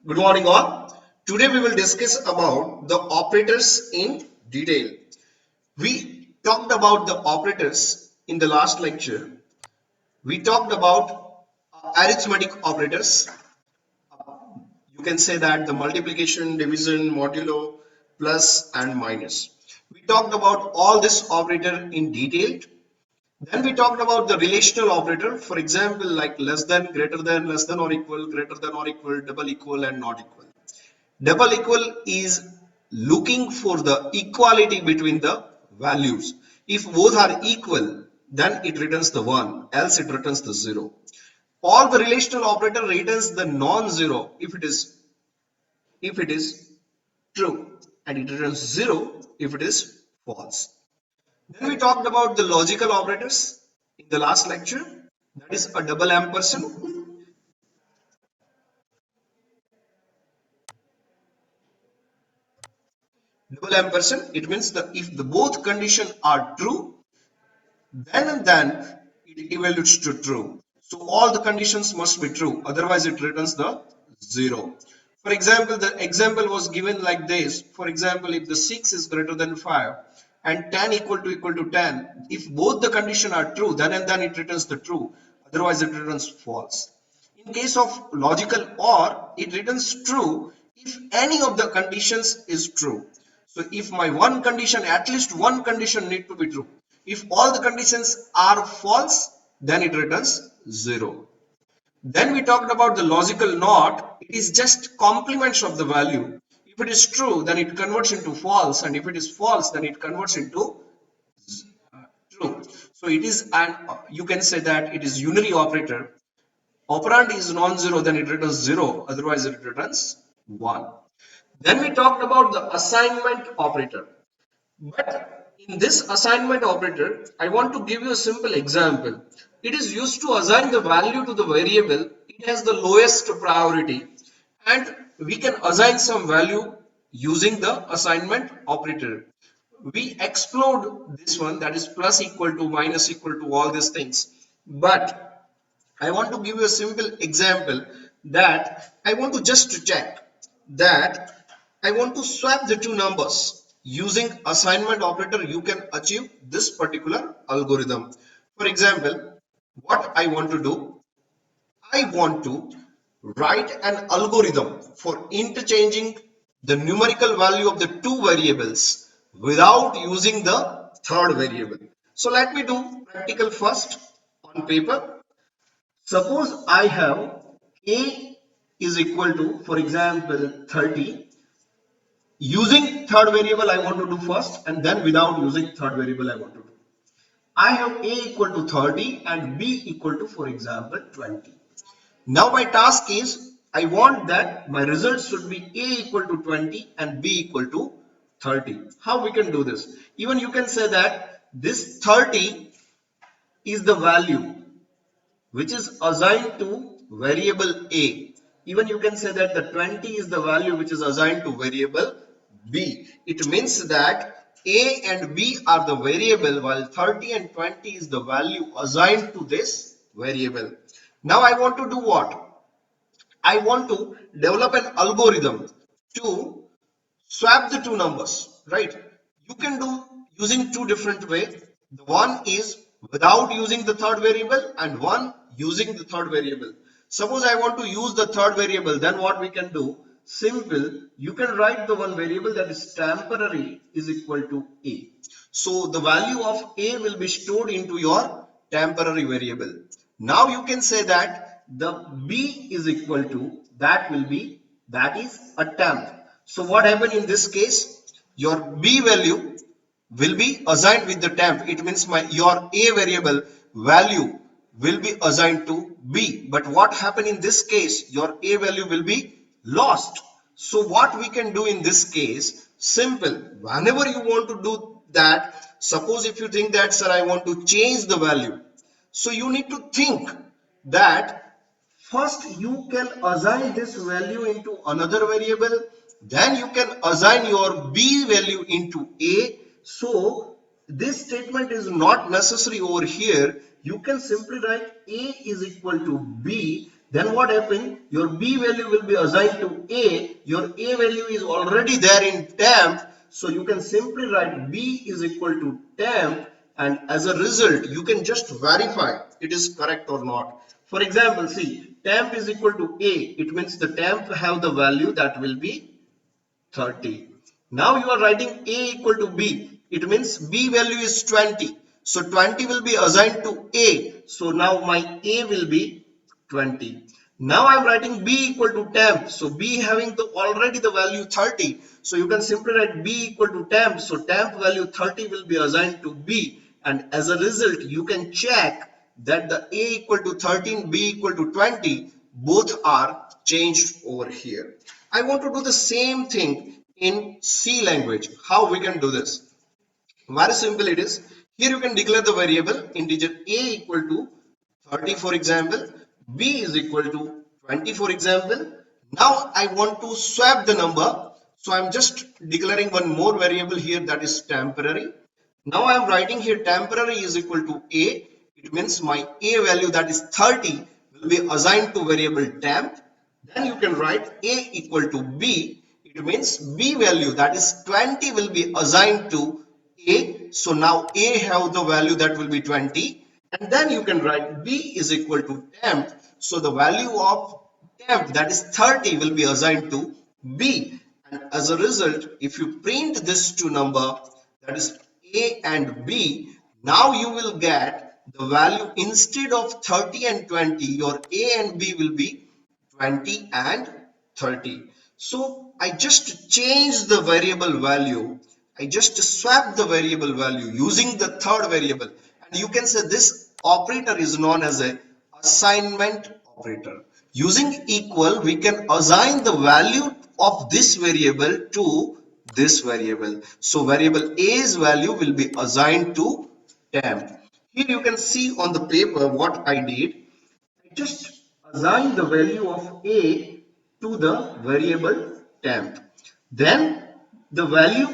Good morning all. Today we will discuss about the operators in detail. We talked about the operators in the last lecture. We talked about arithmetic operators. You can say that the multiplication, division, modulo, plus and minus. We talked about all this operator in detail. Then we talked about the relational operator, for example, like less than, greater than, less than or equal, greater than or equal, double equal and not equal. Double equal is looking for the equality between the values. If both are equal, then it returns the 1, else it returns the 0. All the relational operator returns the non-zero if it is true, and it returns 0 if it is false. Then we talked about the logical operators in the last lecture. That is a double ampersand. Double ampersand, it means that if the both conditions are true, then it evaluates to true. So all the conditions must be true, otherwise it returns the 0. For example, the example was given like this. For example, if the 6 is greater than 5 and 10 equal to 10, if both the conditions are true, then it returns the true, otherwise it returns false. In case of logical OR, it returns true if any of the conditions is true. So if my one condition, at least one condition need to be true. If all the conditions are false, then it returns 0. Then we talked about the logical NOT. It is just complements of the value. If it is true, then it converts into false, and if it is false, then it converts into true. So it is you can say that it is unary operator. Operand is non-zero, then it returns 0, otherwise it returns 1. Then we talked about the assignment operator. But in this assignment operator, I want to give you a simple example. It is used to assign the value to the variable. It has the lowest priority, and we can assign some value using the assignment operator. We explored this one, that is plus equal to, minus equal to, all these things. But I want to give you a simple example that I want to just check that I want to swap the two numbers. Using assignment operator, you can achieve this particular algorithm. For example, what I want to do, I want to write an algorithm for interchanging the numerical value of the two variables without using the third variable. So let me do practical first on paper. Suppose I have a is equal to, for example, 30. Using third variable I want to do first, and then without using third variable I want to do. I have a equal to 30 and b equal to, for example, 20. Now my task is, I want that my results should be a equal to 20 and b equal to 30. How we can do this? Even you can say that this 30 is the value which is assigned to variable a. Even you can say that the 20 is the value which is assigned to variable b. It means that a and b are the variable, while 30 and 20 is the value assigned to this variable. Now I want to do what? I want to develop an algorithm to swap the two numbers, right? You can do using two different ways. The one is without using the third variable, and one using the third variable. Suppose I want to use the third variable, then what we can do? Simple, you can write the one variable, that is temporary, is equal to a. So the value of a will be stored into your temporary variable. Now you can say that the b is equal to, that is a temp. So what happened in this case? Your b value will be assigned with the temp. It means your a variable value will be assigned to b. But what happened in this case? Your a value will be lost. So what we can do in this case? Simple. Whenever you want to do that, suppose if you think that, sir, I want to change the value. So you need to think that first you can assign this value into another variable, then you can assign your b value into a. So this statement is not necessary over here. You can simply write a is equal to b, then what happened? Your B value will be assigned to A. Your A value is already there in temp. So you can simply write B is equal to temp, and as a result, you can just verify it is correct or not. For example, see, temp is equal to A. It means the temp have the value that will be 30. Now you are writing A equal to B. It means B value is 20. So 20 will be assigned to A. So now my A will be 20. Now I am writing B equal to temp. So B having already the value 30. So you can simply write B equal to temp. So temp value 30 will be assigned to B. And as a result, you can check that the A equal to 13, B equal to 20, both are changed over here. I want to do the same thing in C language. How we can do this? Very simple it is. Here you can declare the variable integer A equal to 30 for example, B is equal to 20 for example. Now I want to swap the number. So I'm just declaring one more variable here, that is temporary. Now I am writing here temporary is equal to A. It means my A value, that is 30, will be assigned to variable temp. Then you can write A equal to B. It means B value, that is 20, will be assigned to A. So now A have the value that will be 20. And then you can write B is equal to temp. So the value of temp, that is 30, will be assigned to B. And as a result, if you print this two number, that is A and B, now you will get the value instead of 30 and 20, your A and B will be 20 and 30. So I just changed the variable value. I just swapped the variable value using the third variable. And you can say this operator is known as a assignment operator. Using equal, we can assign the value of this variable to this variable. So variable A's value will be assigned to temp. Here you can see on the paper what I did. I just assign the value of A to the variable temp. Then the value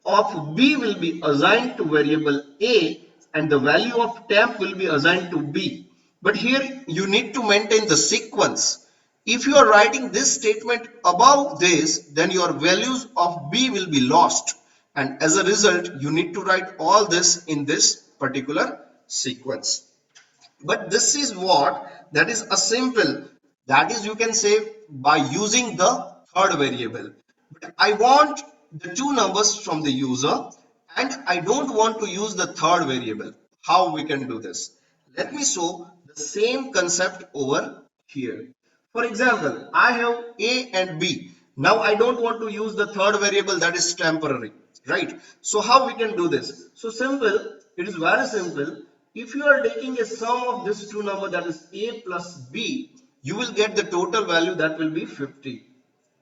of B will be assigned to variable A and the value of temp will be assigned to B. But here you need to maintain the sequence. If you are writing this statement above this, then your values of B will be lost. And as a result, you need to write all this in this particular sequence. But this is what, that is a simple, that is you can say by using the third variable. But I want the two numbers from the user and I don't want to use the third variable. How we can do this? Let me show the same concept over here. For example, I have A and B. Now I don't want to use the third variable, that is temporary, right? So how we can do this? So simple, it is very simple. If you are taking a sum of this two number, that is A plus B, you will get the total value that will be 50,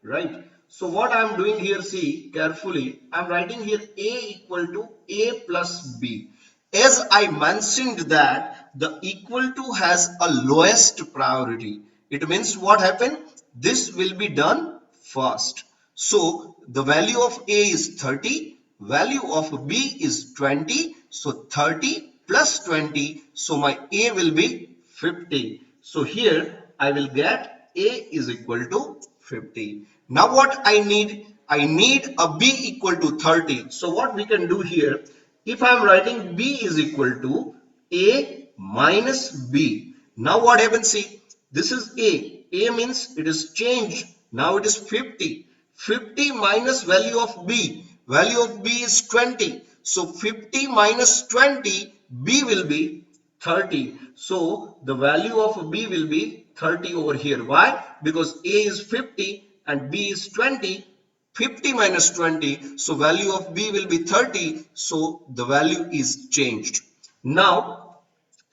right? So what I am doing here, see carefully, I am writing here A equal to A plus B. As I mentioned that the equal to has a lowest priority. It means what happened? This will be done first. So the value of A is 30, value of B is 20. So 30 plus 20. So my A will be 50. So here I will get A is equal to 50. Now what I need? I need a B equal to 30. So what we can do here? If I am writing B is equal to A minus B. Now what happens? See, this is A. A means it is changed. Now it is 50. 50 minus value of B. Value of B is 20. So 50 minus 20, B will be 30. So the value of B will be 30 over here. Why? Because A is 50 and B is 20. 50 minus 20, so value of B will be 30, so the value is changed. Now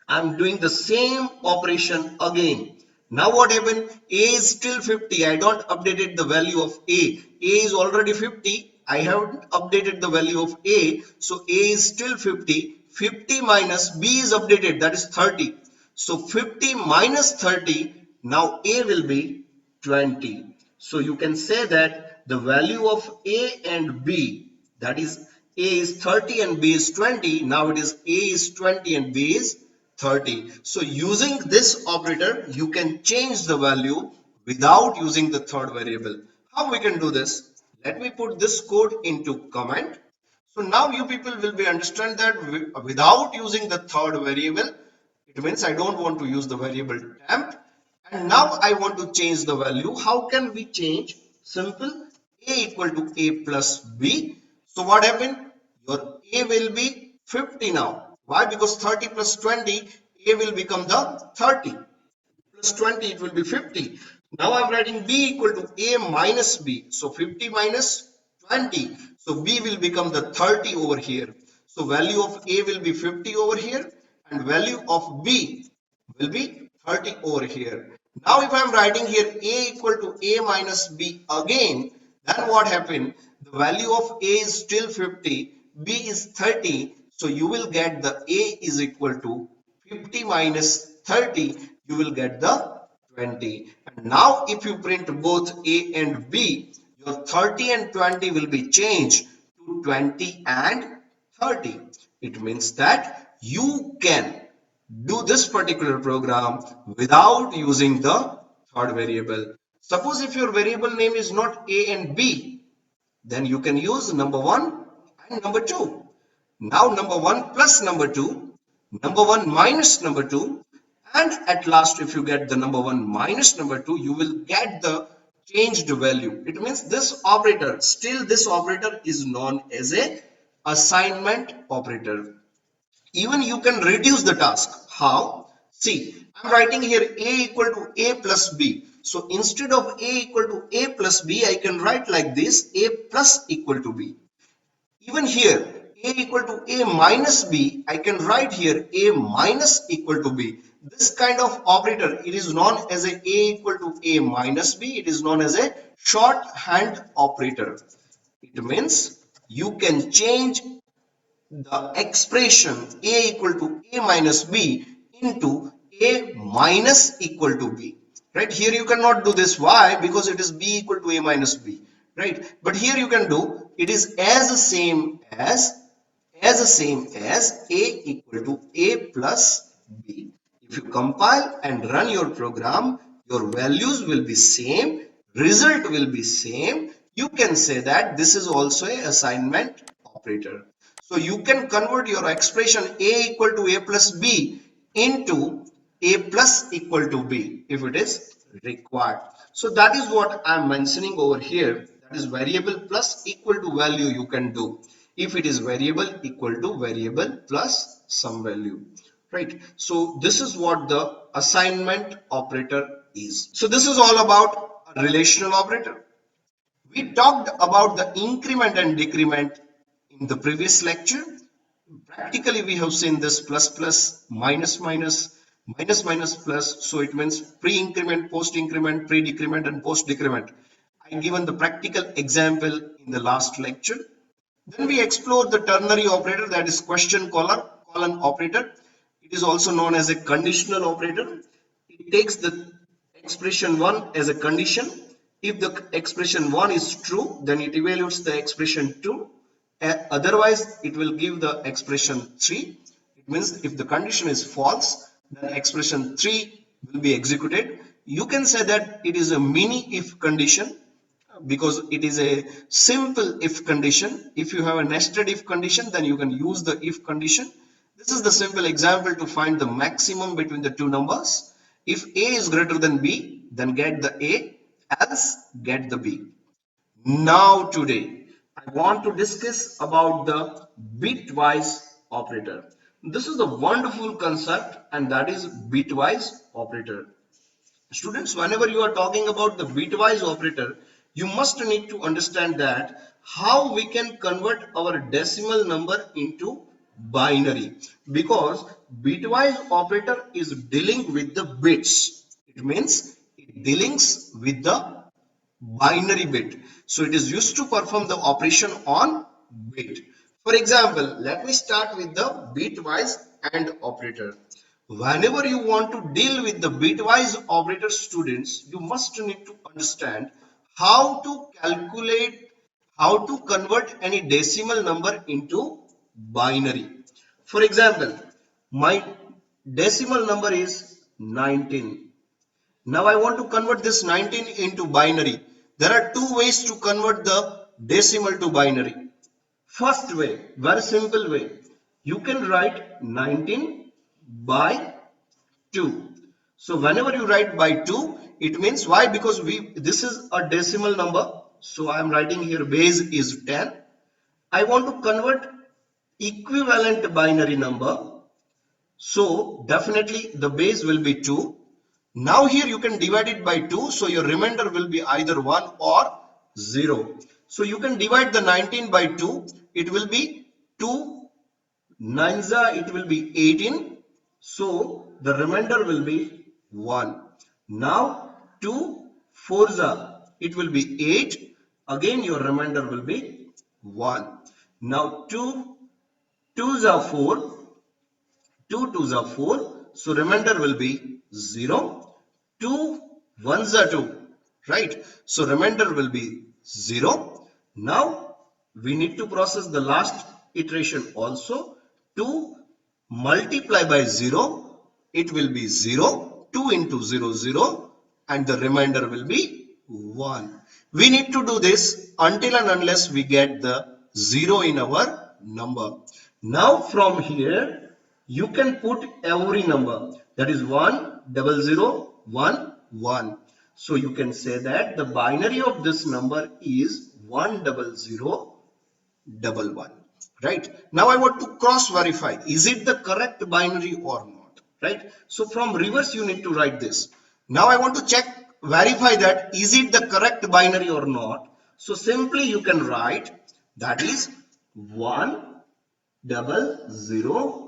I'm doing the same operation again. Now what happened? A is still 50. I don't updated the value of A. A is already 50. I haven't updated the value of A. So A is still 50. 50 minus B is updated. That is 30. So 50 minus 30. Now A will be 20. So you can say that the value of A and B, that is A is 30 and B is 20. Now it is A is 20 and B is 30. So using this operator, you can change the value without using the third variable. How we can do this? Let me put this code into comment. So now you people will be understand that without using the third variable, it means I don't want to use the variable temp. And now I want to change the value. How can we change? Simple. A equal to A plus B. So what happened? Your A will be 50 now. Why? Because 30 plus 20, A will become the 30. Plus 20, it will be 50. Now I'm writing B equal to A minus B. So 50 minus 20. So B will become the 30 over here. So value of A will be 50 over here and value of B will be 30 over here. Now if I'm writing here A equal to A minus B again, then what happened? The value of A is still 50, B is 30. So you will get the A is equal to 50 minus 30, you will get the 20. And now if you print both A and B, your 30 and 20 will be changed to 20 and 30. It means that you can do this particular program without using the third variable. Suppose if your variable name is not A and B, then you can use number 1 and number 2. Now number 1 plus number 2, number 1 minus number 2, and at last if you get the number 1 minus number 2, you will get the changed value. It means this operator, still this operator is known as a assignment operator. Even you can reduce the task. How? See, I'm writing here A equal to A plus B. So instead of A equal to A plus B, I can write like this, A plus equal to B. Even here, A equal to A minus B, I can write here A minus equal to B. This kind of operator, it is known as a equal to A minus B. It is known as a shorthand operator. It means you can change the expression A equal to A minus B into A minus equal to B. Right here you cannot do this. Why? Because it is B equal to A minus B. Right? But here you can do it is as same as A equal to A plus B. If you compile and run your program, your values will be same, result will be same. You can say that this is also a assignment operator. So you can convert your expression A equal to A plus B into A plus equal to B if it is required. So that is what I am mentioning over here. That is variable plus equal to value you can do. If it is variable equal to variable plus some value. Right. So this is what the assignment operator is. So this is all about a relational operator. We talked about the increment and decrement in the previous lecture. Practically, we have seen this plus plus, minus minus, minus minus plus. So it means pre-increment, post-increment, pre-decrement, and post-decrement. I given the practical example in the last lecture. Then we explore the ternary operator, that is question colon operator. It is also known as a conditional operator. It takes the expression 1 as a condition. If the expression 1 is true, then it evaluates the expression 2. Otherwise, it will give the expression 3. It means if the condition is false, then expression 3 will be executed. You can say that it is a mini if condition because it is a simple if condition. If you have a nested if condition, then you can use the if condition. This is the simple example to find the maximum between the two numbers. If A is greater than B, then get the A, else get the B. Now today, I want to discuss about the bitwise operator. This is a wonderful concept and that is bitwise operator. Students, whenever you are talking about the bitwise operator, you must need to understand that how we can convert our decimal number into binary, because bitwise operator is dealing with the bits. It means it deals with the binary bit. So it is used to perform the operation on bit. For example, let me start with the bitwise AND operator. Whenever you want to deal with the bitwise operator, students, you must need to understand how to calculate, how to convert any decimal number into binary. For example, my decimal number is 19. Now I want to convert this 19 into binary. There are two ways to convert the decimal to binary. First way, very simple way. You can write 19 by 2. So whenever you write by 2, it means why? Because this is a decimal number. So I am writing here base is 10. I want to convert equivalent binary number. So definitely the base will be 2. Now here you can divide it by 2. So your remainder will be either 1 or 0. So you can divide the 19 by 2. It will be 2 9s it will be 18. So the remainder will be 1. Now 2 4s it will be 8. Again your remainder will be 1. Now 2 2s are 4. 2 2s are 4. So remainder will be 0. 2 1s are 2. Right. So remainder will be 0. Now we need to process the last iteration also. 2 multiply by 0. It will be 0. 2 into 0 0. And the remainder will be 1. We need to do this until and unless we get the 0 in our number. Now from here you can put every number, that is 1 0 0 1 1. So you can say that the binary of this number is 1 0 0 1 1. Right. Now I want to cross verify, is it the correct binary or not? Right. So from reverse you need to write this. Now I want to check, verify that is it the correct binary or not. So simply you can write that is 1 0 0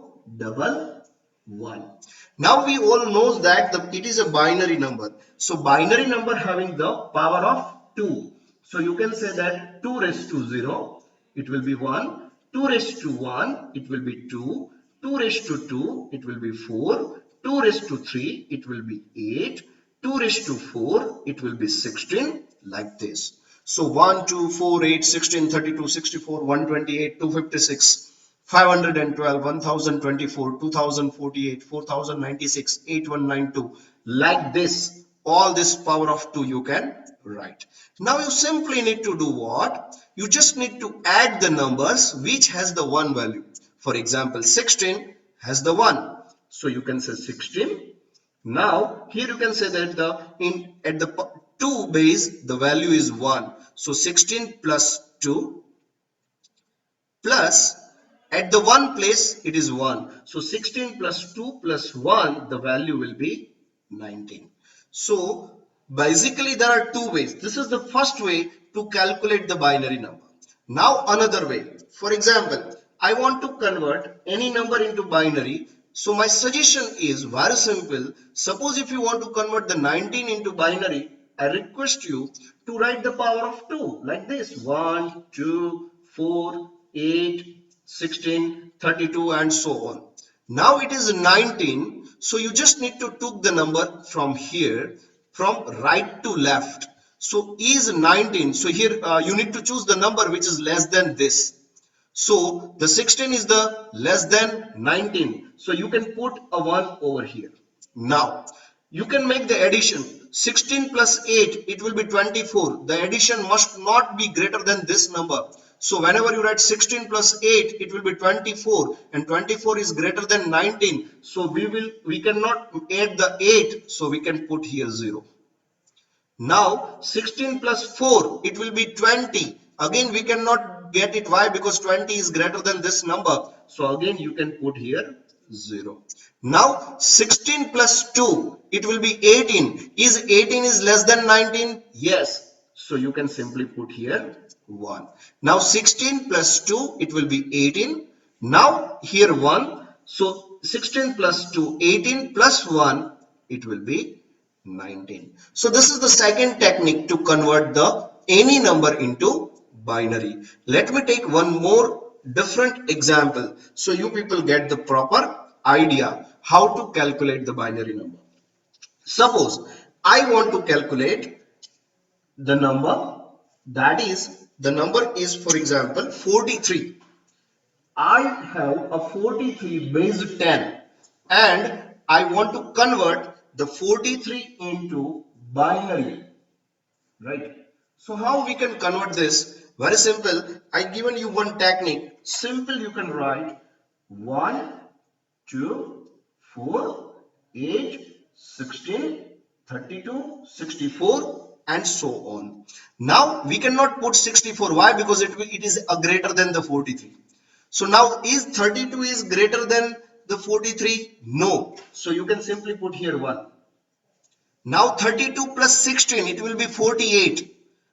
1. Now we all know that it is a binary number. So binary number having the power of 2. So you can say that 2 raised to 0, it will be 1. 2 raised to 1, it will be 2. 2 raised to 2, it will be 4. 2 raised to 3, it will be 8. 2 raised to 4, it will be 16, like this. So 1, 2, 4, 8, 16, 32, 64, 128, 256. 512, 1024, 2048, 4096, 8192. Like this, all this power of 2 you can write. Now you simply need to do what? You just need to add the numbers which has the 1 value. For example, 16 has the 1. So you can say 16. Now here you can say that at the 2 base the value is 1. So 16 plus 2 plus at the 1 place it is 1. So 16 plus 2 plus 1, the value will be 19. So basically there are two ways. This is the first way to calculate the binary number. Now another way. For example, I want to convert any number into binary. So my suggestion is very simple. Suppose if you want to convert the 19 into binary, I request you to write the power of 2 like this: 1, 2, 4, 8, 16, 32 and so on. Now it is 19. So you just need to take the number from here, from right to left. So is 19. So here you need to choose the number which is less than this. So the 16 is the less than 19. So you can put a 1 over here. Now you can make the addition. 16 plus 8, it will be 24. The addition must not be greater than this number. So whenever you write 16 plus 8, it will be 24, and 24 is greater than 19. So we cannot add the 8. So we can put here 0. Now 16 plus 4, it will be 20. Again we cannot get it. Why? Because 20 is greater than this number. So again you can put here 0. Now 16 plus 2, it will be 18. Is 18 is less than 19? Yes. So you can simply put here 1. Now 16 plus 2, it will be 18. Now here 1. So 16 plus 2, 18 plus 1, it will be 19. So this is the second technique to convert the any number into binary. Let me take one more different example so you people get the proper idea how to calculate the binary number. Suppose I want to calculate the number, that is the number is for example 43. I have a 43 base 10 and I want to convert the 43 into binary, right? So how we can convert this? Very simple. I given you one technique. Simple, you can write 1, 2, 4, 8, 16, 32, 64, and so on. Now we cannot put 64. Why? Because it is a greater than the 43. So now is 32 is greater than the 43? No. So you can simply put here 1. Now 32 plus 16, it will be 48.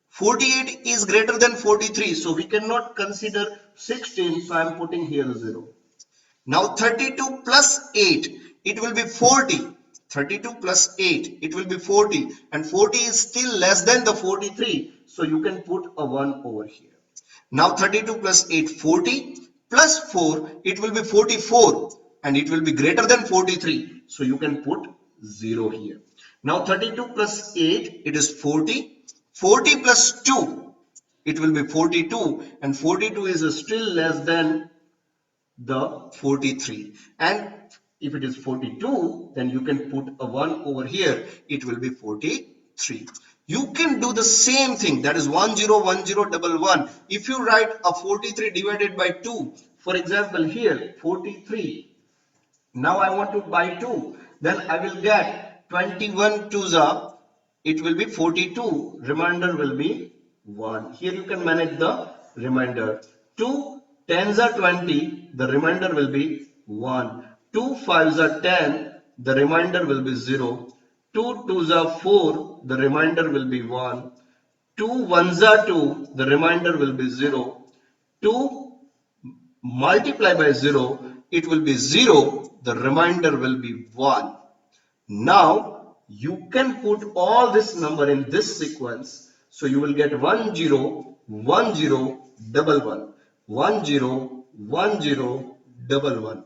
48 is greater than 43. So we cannot consider 16. So I am putting here 0. Now 32 plus 8, it will be 40. 32 plus 8, it will be 40. And 40 is still less than the 43. So you can put a 1 over here. Now 32 plus 8, 40 plus 4, it will be 44. And it will be greater than 43. So you can put 0 here. Now 32 plus 8, it is 40. 40 plus 2, it will be 42. And 42 is still less than the 43, and if it is 42, then you can put a 1 over here, it will be 43. You can do the same thing, that is 101011. If you write a 43 divided by 2, for example here 43, now I want to buy 2, then I will get 21 twos are, it will be 42, remainder will be 1. Here you can manage the remainder. 2 tens are 20, the remainder will be 1. 2 fives are 10, the remainder will be 0. 2 twos are 4, the remainder will be 1. 2 ones are 2, the remainder will be 0. 2 multiply by 0, it will be 0, the remainder will be 1. Now you can put all this number in this sequence, so you will get 1 0 1 0 double 1 1 0 1 0 double 1.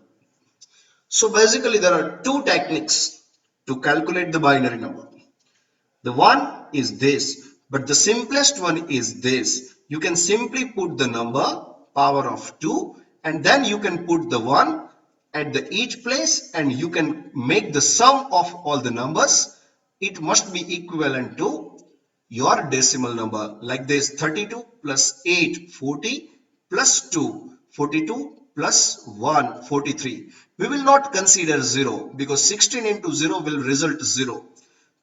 So basically there are two techniques to calculate the binary number. The one is this, but the simplest one is this. You can simply put the number power of 2 and then you can put the 1 at the each place and you can make the sum of all the numbers. It must be equivalent to your decimal number, like this: 32 plus 8 40 plus 2 42 plus 1 43. We will not consider 0 because 16 into 0 will result 0.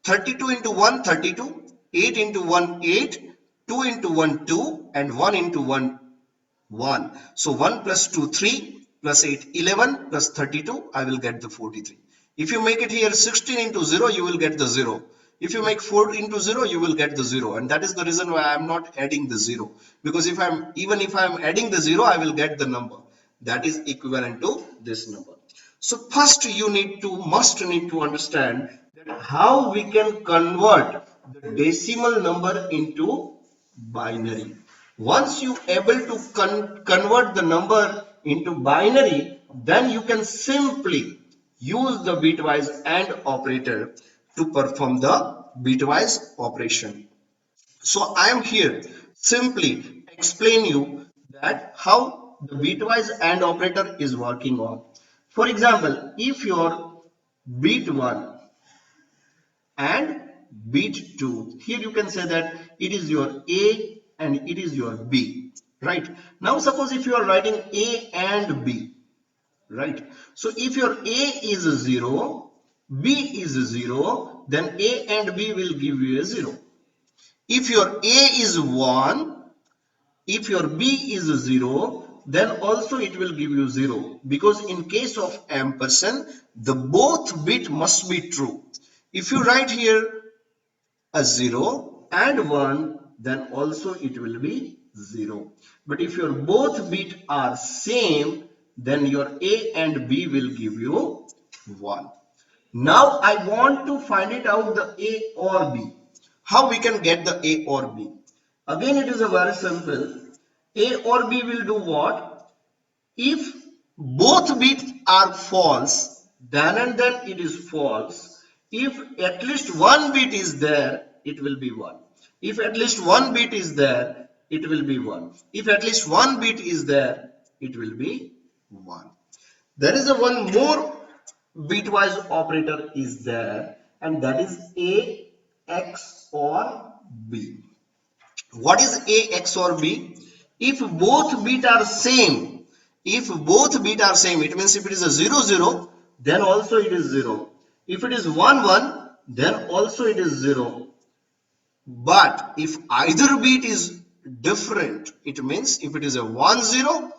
32 into 1 32, 8 into 1 8, 2 into 1 2, and 1 into 1 1. So 1 plus 2 3 plus 8 11 plus 32, I will get the 43. If you make it here 16 into 0, you will get the 0. If you make 4 into 0, you will get the 0, and that is the reason why I am not adding the 0, because if even if I am adding the 0, I will get the number that is equivalent to this number. So first you must need to understand that how we can convert the decimal number into binary. Once you able to convert the number into binary, then you can simply use the bitwise AND operator to perform the bitwise operation. So I am here simply explain you that how the bitwise AND operator is working on. For example, if your bit 1 and bit 2, here you can say that it is your A and it is your B, right? Now suppose if you are writing A and B, right? So if your A is 0, B is 0, then A and B will give you a 0. If your A is 1, if your B is 0, then also it will give you 0, because in case of ampersand, the both bit must be true. If you write here a 0 and 1, then also it will be 0. But if your both bit are same, then your A and B will give you 1. Now I want to find it out the A or B. How we can get the A or B? Again, it is a very simple. A or B will do what? If both bits are false, then and then it is false. If at least one bit is there, it will be 1. If at least one bit is there, it will be 1. If at least one bit is there, it will be 1. There is a one more bitwise operator is there, and that is A XOR B. What is A XOR B? If both bit are same, it means if it is a 0 0, then also it is 0. If it is 1 1, then also it is 0. But if either bit is different, it means if it is a 1 0,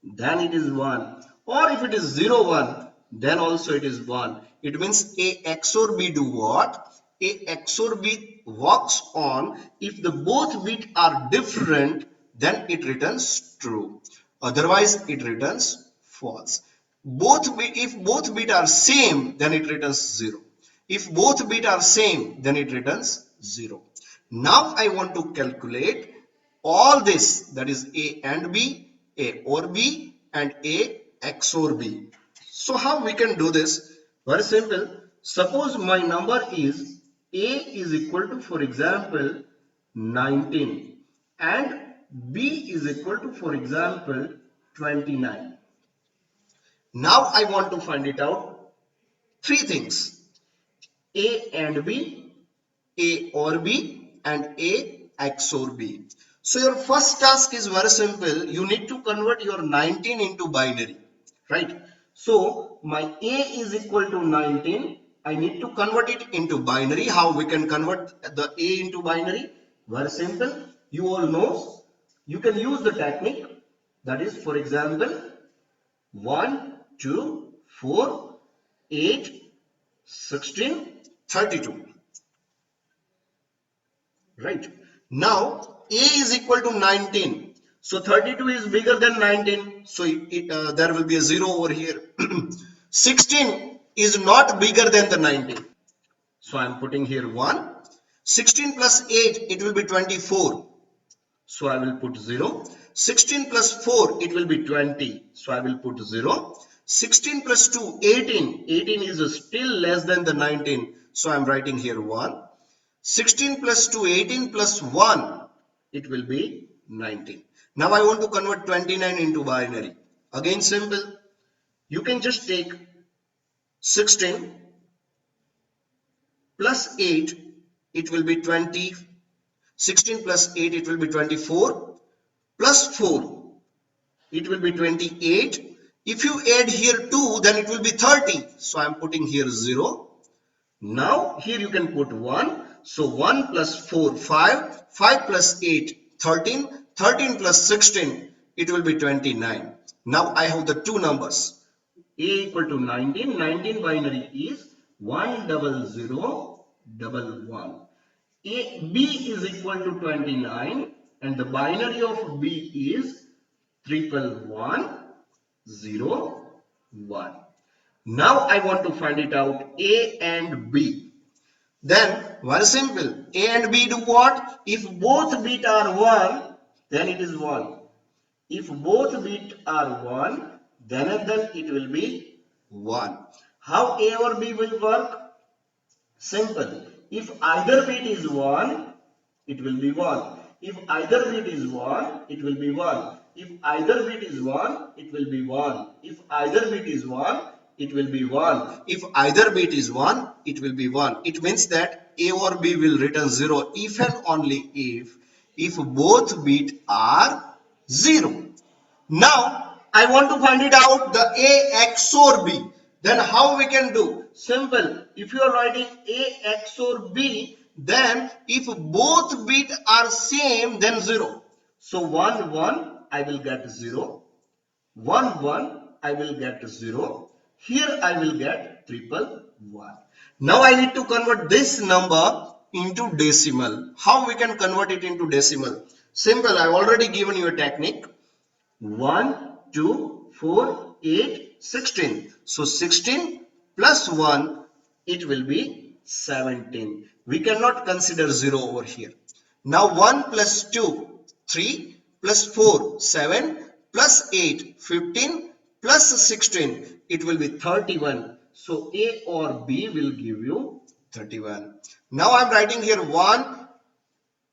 then it is 1, or if it is 0 1, then also it is 1. It means A XOR B do what? A XOR B works on if the both bit are different, then it returns true, otherwise it returns false. If both bit are same, then it returns 0. If both bit are same, then it returns 0. Now I want to calculate all this, that is A and B, A or B, and A XOR B. So how we can do this? Very simple. Suppose my number is A is equal to, for example, 19, and B is equal to, for example, 29. Now I want to find it out. Three things: A and B, A or B, and A XOR B. So your first task is very simple. You need to convert your 19 into binary, right? So my A is equal to 19. I need to convert it into binary. How we can convert the A into binary? Very simple. You all know. You can use the technique. That is, for example, 1, 2, 4, 8, 16, 32. Right. Now A is equal to 19. So 32 is bigger than 19. So there will be a 0 over here. 16 is not bigger than the 19. So I am putting here 1. 16 plus 8, it will be 24. So I will put 0. 16 plus 4, it will be 20. So I will put 0. 16 plus 2, 18. 18 is still less than the 19. So I am writing here 1. 16 plus 2, 18 plus 1, it will be 19. Now I want to convert 29 into binary. Again simple. You can just take 16 plus 8, it will be 20. 16 plus 8, it will be 24. Plus 4, it will be 28. If you add here 2, then it will be 30. So I am putting here 0. Now here you can put 1. So 1 plus 4, 5. 5 plus 8, 13. 13 plus 16, it will be 29. Now I have the two numbers. A equal to 19. 19 binary is 10011. B is equal to 29, and the binary of B is 1101. Now I want to find it out A and B. Then very simple. A and B do what? If both bit are 1, then it is 1. If both bit are 1, then it will be 1. How A or B will work? Simple. If either bit is 1, it will be 1. If either bit is 1, it will be 1. If either bit is 1, it will be 1. If either bit is 1, it will be 1. If either bit is 1, it will be 1. It means that A or B will return 0 if and only if both bits are 0. Now, I want to find it out the A XOR B. Then how we can do? Simple. If you are writing A XOR B, then if both bits are same, then 0. So 1 1, I will get 0. 1 1, I will get 0. Here I will get 111. Now I need to convert this number into decimal. How we can convert it into decimal? Simple. I have already given you a technique. 1, 2, 4, 8, 16. So 16 plus 1, it will be 17. We cannot consider 0 over here. Now 1 plus 2, 3 plus 4, 7 plus 8, 15 plus 16, it will be 31. So A or B will give you 31. Now I am writing here 1.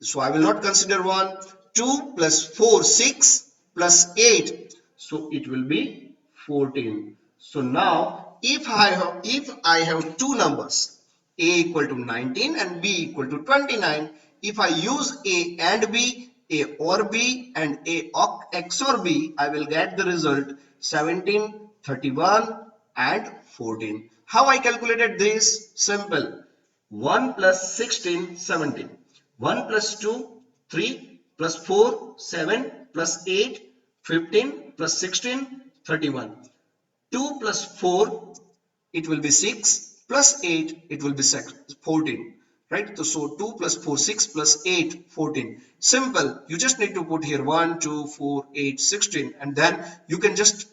So I will not consider 1. 2 plus 4, 6 plus 8. So it will be 14. So now if I have two numbers, a equal to 19 and b equal to 29, if I use a and b, a or b and a XOR b, I will get the result 17, 31 and 14. How I calculated this? Simple. 1 plus 16, 17. 1 plus 2, 3 plus 4, 7 plus 8, 15 plus 16, 31. 2 plus 4, it will be 6, plus 8, it will be 14. Right? So 2 plus 4, 6 plus 8, 14. Simple. You just need to put here 1, 2, 4, 8, 16, and then you can just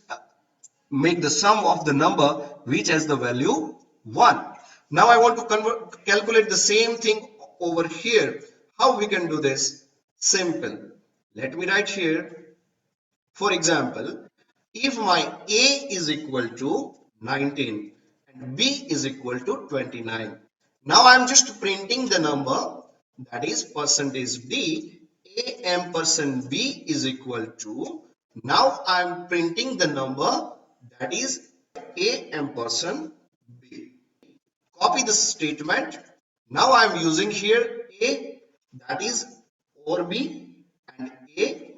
make the sum of the number which has the value 1. Now I want to calculate the same thing over here. How we can do this? Simple. Let me write here. For example, if my A is equal to 19 and B is equal to 29. Now I am just printing the number, that is percentage B. A ampersand B is equal to, now I am printing the number, that is A ampersand B. Copy the statement. Now I am using here A, that is OR B, and A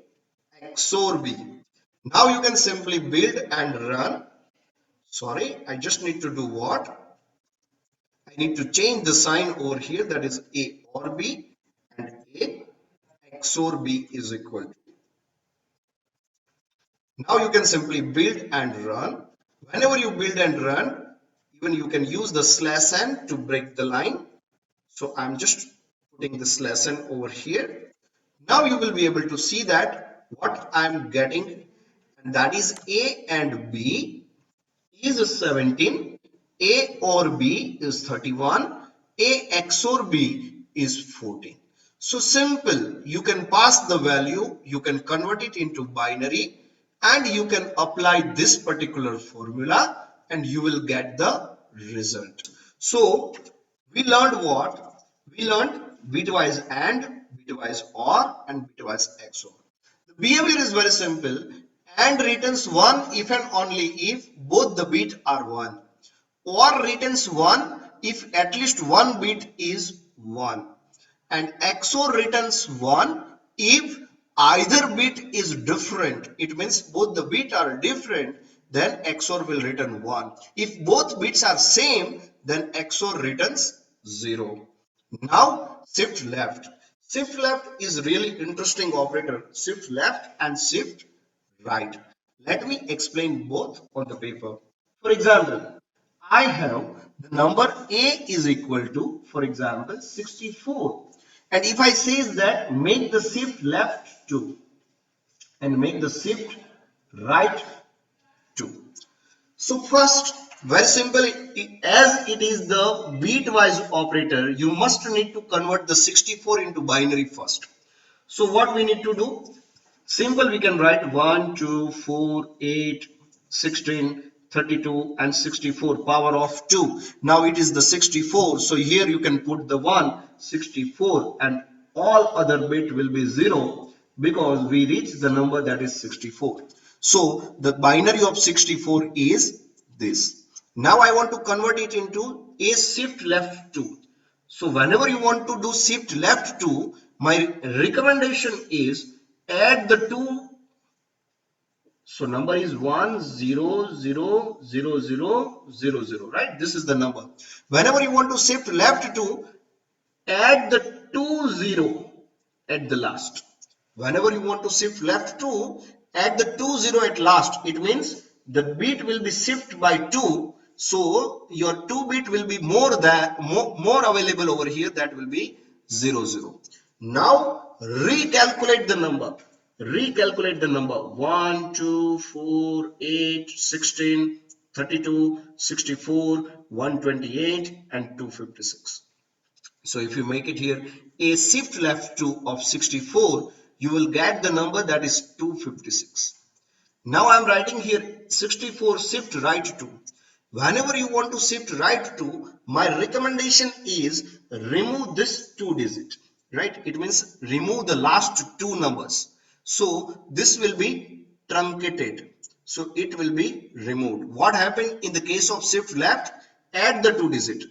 XOR B. Now you can simply build and run. Sorry, I just need to do what? I need to change the sign over here, that is A or B, and A XOR B is equal to. Now you can simply build and run. Whenever you build and run, even you can use the /n to break the line. So I'm just putting the /n over here. Now you will be able to see that what I'm getting, and that is A and B is 17, A or B is 31, A XOR B is 14. So simple, you can pass the value, you can convert it into binary, and you can apply this particular formula and you will get the result. So we learned what? We learned bitwise AND, bitwise OR and bitwise XOR. The behavior is very simple. AND returns 1 if and only if both the bits are 1. OR returns 1 if at least one bit is 1. And XOR returns 1 if either bit is different. It means both the bits are different, then XOR will return 1. If both bits are same, then XOR returns 0. Now shift left. Shift left is really interesting operator. Shift left and shift right. Let me explain both on the paper. For example, I have the number A is equal to, for example, 64. And if I say that make the shift left to and make the shift right to. So first, very simple, as it is the bitwise operator, you must need to convert the 64 into binary first. So what we need to do? Simple, we can write 1, 2, 4, 8, 16, 32 and 64 power of 2. Now it is the 64. So here you can put the 1, 64 and all other bit will be 0 because we reach the number that is 64. So the binary of 64 is this. Now I want to convert it into a shift left 2. So whenever you want to do shift left 2, my recommendation is add the 2. So number is 1 0 0 0 0 0 0, right? This is the number. Whenever you want to shift left 2, add the 2 0 at the last. Whenever you want to shift left 2, add the 2 0 at last. It means the bit will be shift by 2. So your 2 bit will be more available over here. That will be 0 0. Now recalculate the number. Recalculate the number 1 2 4 8 16 32 64 128 and 256. So if you make it here a shift left 2 of 64, you will get the number that is 256. Now I am writing here 64 shift right 2. Whenever you want to shift right 2, my recommendation is remove this 2 digit, right? It means remove the last 2 numbers. So this will be truncated. So it will be removed. What happened in the case of shift left? Add the 2 digit.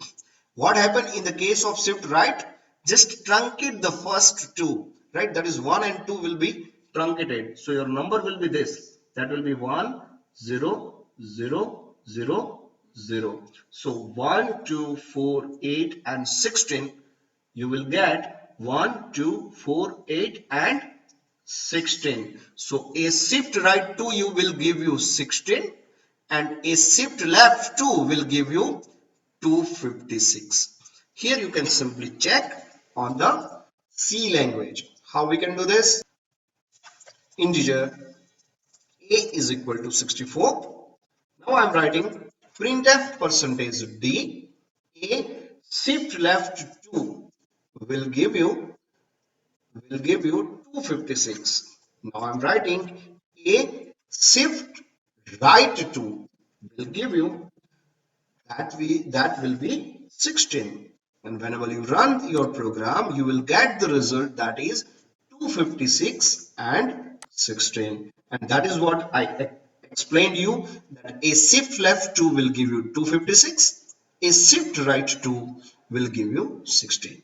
What happened in the case of shift right? Just truncate the first 2, right? That is 1 and 2 will be truncated. So your number will be this. That will be 1, 0, 0, 0, 0. So 1, 2, 4, 8 and 16. You will get 1, 2, 4, 8 and 16. So a shift right 2 you will give you 16 and a shift left 2 will give you 256. Here you can simply check on the C language. How we can do this? Integer a is equal to 64. Now I am writing printf percentage d. A shift left 2 will give you 256. Now I'm writing a shift right 2 will give you that will be 16. And whenever you run your program, you will get the result that is 256 and 16. And that is what I explained you, that a shift left 2 will give you 256, a shift right 2 will give you 16.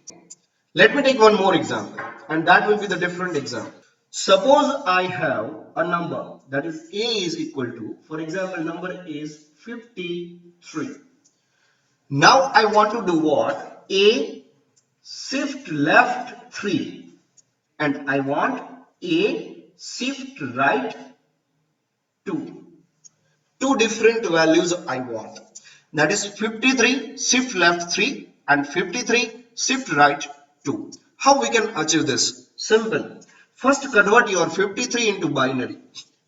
Let me take one more example, and that will be the different example. Suppose I have a number that is a is equal to, for example, number is 53. Now I want to do what? A shift left 3 and I want a shift right 2. Two different values I want. That is 53 shift left 3 and 53 shift right 2. How we can achieve this? Simple. First convert your 53 into binary.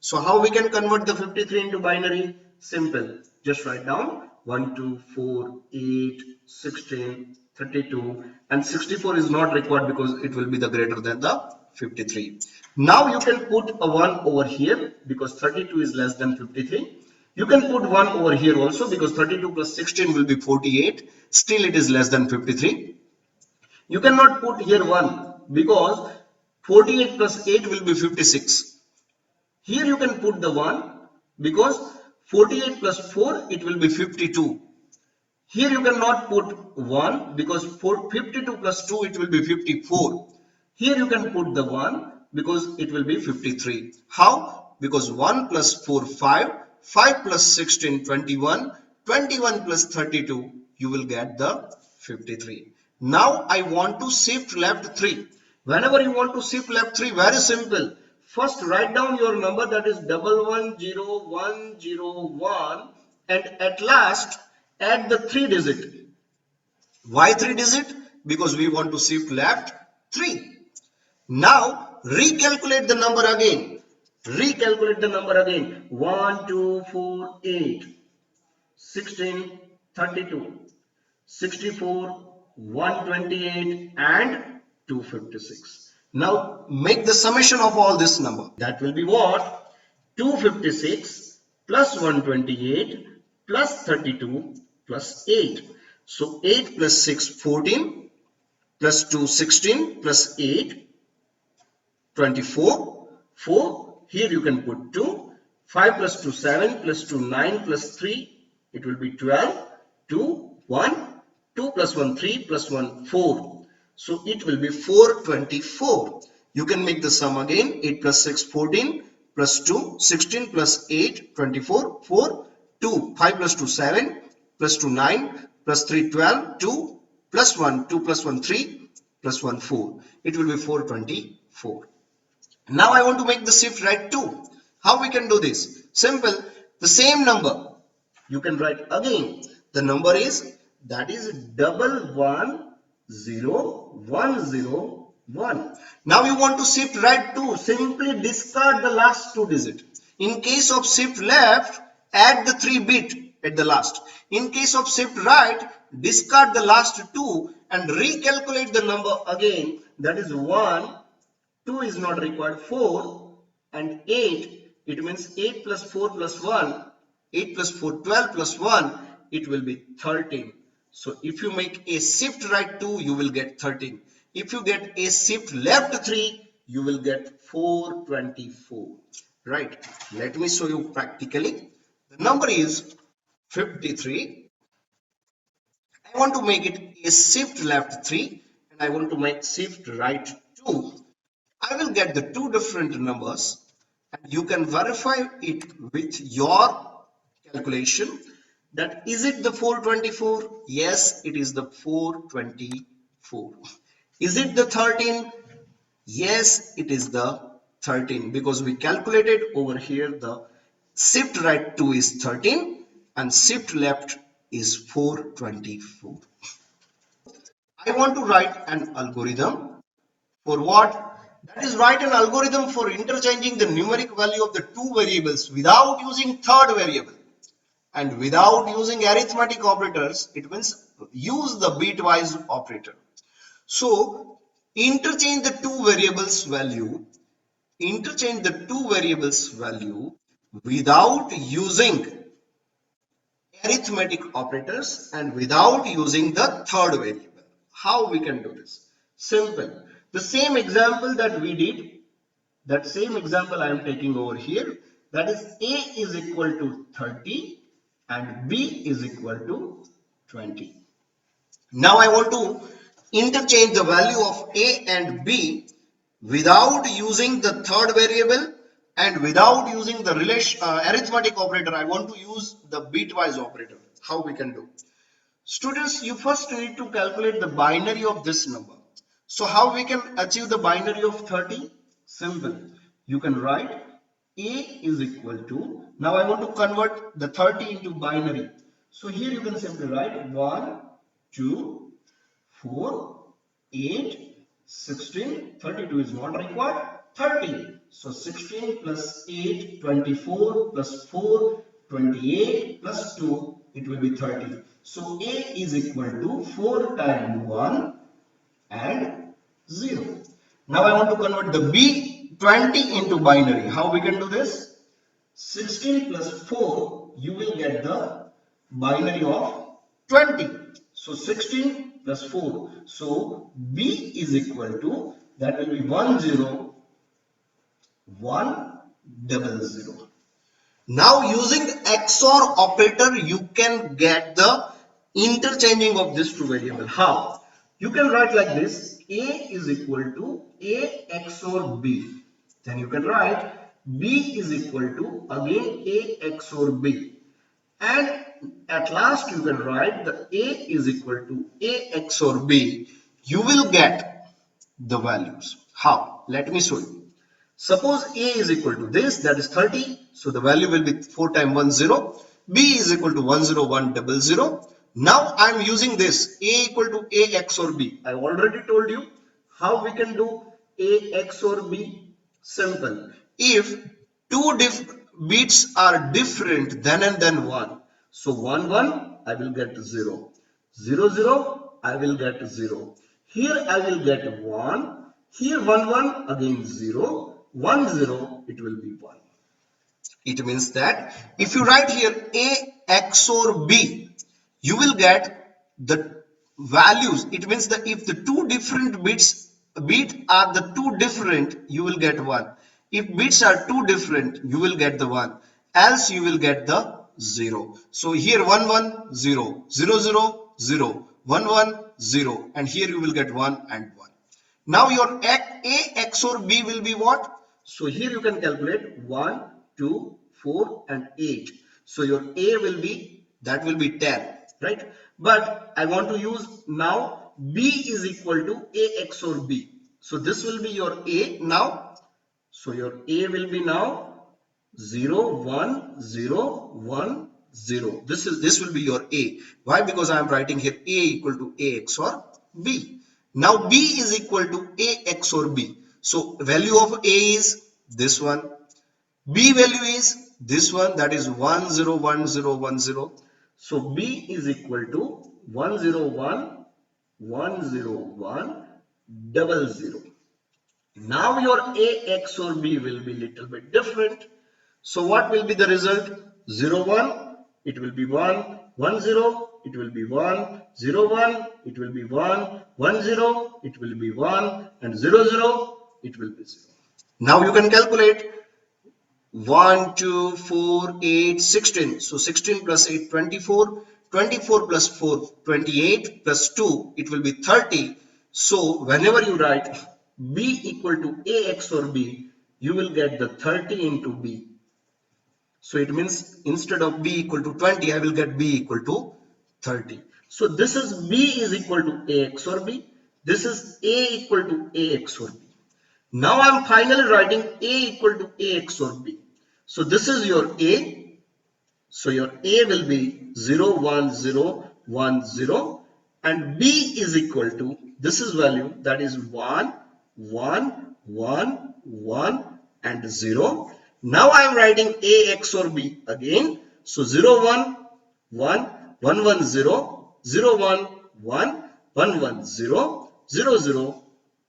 So how we can convert the 53 into binary? Simple. Just write down 1, 2, 4, 8, 16, 32 and 64 is not required because it will be the greater than the 53. Now you can put a 1 over here because 32 is less than 53. You can put 1 over here also because 32 plus 16 will be 48. Still it is less than 53. You cannot put here 1 because 48 plus 8 will be 56. Here you can put the 1 because 48 plus 4 it will be 52. Here you cannot put 1 because 52 plus 2 it will be 54. Here you can put the 1 because it will be 53. How? Because 1 plus 4 5, 5 plus 16 21, 21 plus 32 you will get the 53. Now I want to shift left 3. Whenever you want to shift left 3, very simple. First write down your number that is 110101 and at last add the 3 digit. Why 3 digit? Because we want to shift left 3. Now recalculate the number again. Recalculate the number again. 1, 2, 4, 8, 16, 32, 64, 128 and 256. Now make the summation of all this number. That will be what? 256 plus 128 plus 32 plus 8. So 8 plus 6 14 plus 2 16 plus 8 24. 4. Here you can put 2. 5 plus 2 7 plus 2 9 plus 3 it will be 12. 2 1 2 plus 1 3 plus 1 4. So it will be 424. You can make the sum again. 8 plus 6 14 plus 2 16 plus 8 24 4 2 5 plus 2 7 plus 2 9 plus 3 12 2 plus 1 2 plus 1 3 plus 1 4. It will be 424. Now I want to make the shift right 2. How we can do this? Simple. The same number you can write again. The number is that is 110101. Now you want to shift right 2. Simply discard the last 2 digit. In case of shift left, add the 3 bit at the last. In case of shift right, discard the last 2 and recalculate the number again. That is 1. 2 is not required, 4 and 8, it means 8 plus 4 plus 1, 8 plus 4 12 plus 1, it will be 13. So if you make a shift right 2, you will get 13. If you get a shift left 3, you will get 424. right? Let me show you practically. The number is 53. I want to make it a shift left 3 and I want to make shift right 2. I will get the two different numbers and you can verify it with your calculation that is it the 424? Yes, it is the 424. Is it the 13? Yes, it is the 13 because we calculated over here the shift right 2 is 13 and shift left is 424. I want to write an algorithm for what? That is write an algorithm for interchanging the numeric value of the two variables without using third variable and without using arithmetic operators. It means use the bitwise operator. So interchange the two variables value, without using arithmetic operators and without using the third variable. How we can do this? Simple. The same example that we did, that same example I am taking over here, that is A is equal to 30 and B is equal to 20. Now I want to interchange the value of A and B without using the third variable and without using the arithmetic operator. I want to use the bitwise operator. How we can do? Students, you first need to calculate the binary of this number. So how we can achieve the binary of 30? Simple. You can write A is equal to, now I want to convert the 30 into binary. So here you can simply write 1, 2, 4, 8, 16, 32 is not required, 30. So 16 plus 8, 24 plus 4, 28 plus 2, it will be 30. So A is equal to 4 times 1 and 0. Now I want to convert the B 20 into binary. How we can do this? 16 plus 4, you will get the binary of 20. So 16 plus 4. So B is equal to, that will be 10, 100. Now using XOR operator, you can get the interchanging of these two variables. How? You can write like this, A is equal to A XOR B. Then you can write B is equal to again A XOR B. And at last you can write the A is equal to A XOR B. You will get the values. How? Let me show you. Suppose A is equal to this, that is 30. So the value will be 4 times 1, 0. B is equal to 10100. Now I am using this A equal to A XOR B. I already told you how we can do A XOR B. Simple. If two bits are different than and then 1. So 1 1 I will get 0. 0 0 I will get 0. Here I will get 1. Here 1 1 again 0. 1 0 it will be 1. It means that if you write here A XOR B, you will get the values. It means that if the two different bits are the two different, you will get 1. If bits are two different, you will get the 1. Else you will get the 0. So here 1 1 0 0 0 0 1 1 0 and here you will get 1 and 1. Now your A XOR B will be what? So here you can calculate 1, 2, 4 and 8. So your A will be, that will be 10, right? But I want to use now B is equal to A XOR B. So this will be your A now. So your A will be now 0, 1, 0, 1, 0. This will be your A. Why? Because I am writing here A equal to A XOR B. Now B is equal to A XOR B. So value of A is this one. B value is this one, that is 101010. So B is equal to 101101000. Now your A XOR B will be little bit different. So what will be the result? 0 1, it will be 1, 1 0, it will be 1, 0 1, it will be 1, 1 0, it will be 1 and 0 0, it will be 0. Now you can calculate 1, 2, 4, 8, 16. So 16 plus 8, 24. 24 plus 4, 28 plus 2, it will be 30. So whenever you write B equal to A XOR B, you will get the 30 into B. So it means instead of B equal to 20, I will get B equal to 30. So this is B is equal to A XOR B. This is A equal to A XOR B. Now I'm finally writing A equal to A XOR B. So this is your A. So your A will be 0, 1, 0, 1, 0. And B is equal to, this is value, that is 1, 1, 1, 1 and 0. Now I am writing A XOR B again. So 0, 1, 1, 1, 1, 0, 0, 1, 1, 1, 1, 0, 0, 0.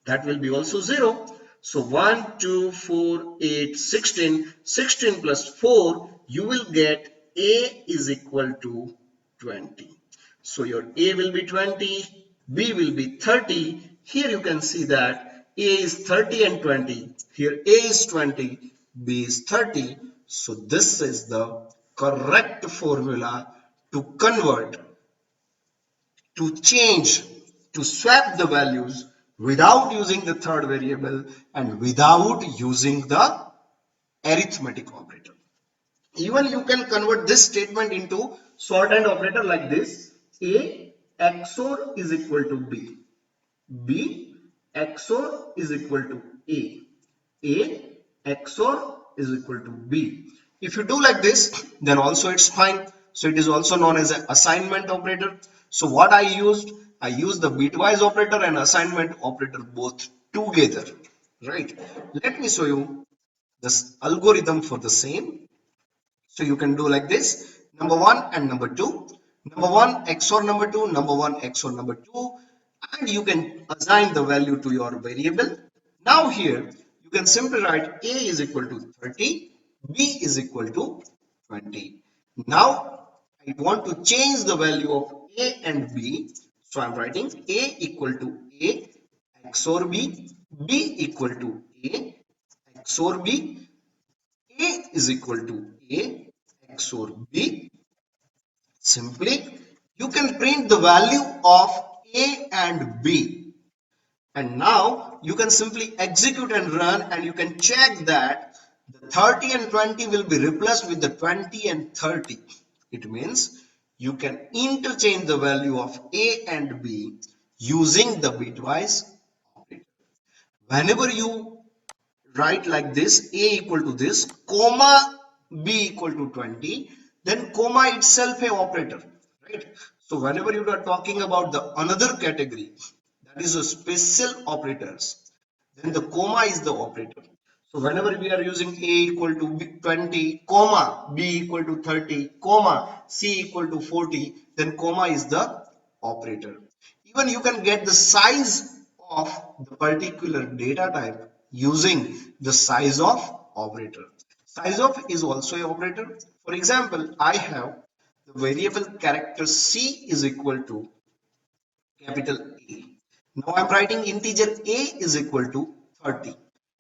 That will be also 0. So 1, 2, 4, 8, 16. 16 plus 4, you will get A is equal to 20. So your A will be 20, B will be 30. Here you can see that A is 30 and 20. Here A is 20, B is 30. So this is the correct formula to convert, to change, to swap the values without using the third variable and without using the arithmetic operator. Even you can convert this statement into shorthand operator like this: A XOR is equal to B. B XOR is equal to A. A XOR is equal to B. If you do like this, then also it's fine. So it is also known as an assignment operator. So what I used the bitwise operator and assignment operator both together. Right. Let me show you this algorithm for the same. So you can do like this: number 1 and number 2. Number 1 XOR number 2, number 1 XOR number 2, and you can assign the value to your variable. Now here you can simply write A is equal to 30, B is equal to 20. Now I want to change the value of A and B. So I'm writing A equal to A XOR B, B equal to A XOR B, A is equal to A XOR B. Simply, you can print the value of A and B. And now you can simply execute and run, and you can check that the 30 and 20 will be replaced with the 20 and 30. It means you can interchange the value of A and B using the bitwise operator. Whenever you write like this, A equal to this, comma B equal to 20, then comma itself a operator, right? So whenever you are talking about the another category, that is a special operators, then the comma is the operator. So whenever we are using A equal to 20, comma B equal to 30, comma C equal to 40, then comma is the operator. Even you can get the size of the particular data type using the size of operator. Size of is also an operator. For example, I have the variable character C is equal to capital A. Now I'm writing integer A is equal to 30.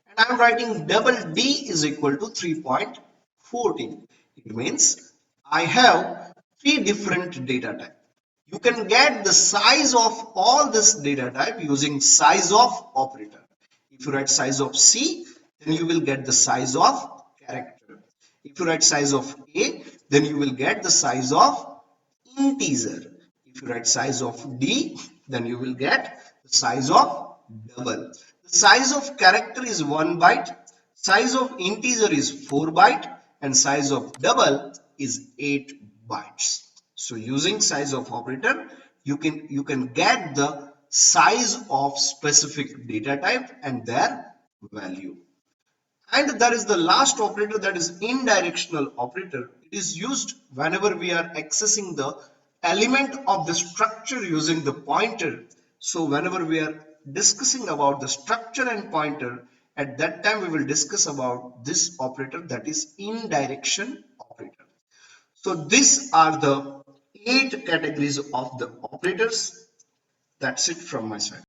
And I'm writing double D is equal to 3.14. It means I have three different data types. You can get the size of all this data type using size of operator. If you write size of C, then you will get the size of character. If you write size of A, then you will get the size of integer. If you write size of D, then you will get the size of double. The size of character is 1 byte, size of integer is 4 byte, and size of double is 8 bytes. So using size of operator, you can get the size of specific data type and their value. And there is the last operator, that is indirectional operator. It is used whenever we are accessing the element of the structure using the pointer. So whenever we are discussing about the structure and pointer, at that time we will discuss about this operator, that is indirection operator. So these are the 8 categories of the operators. That's it from my side.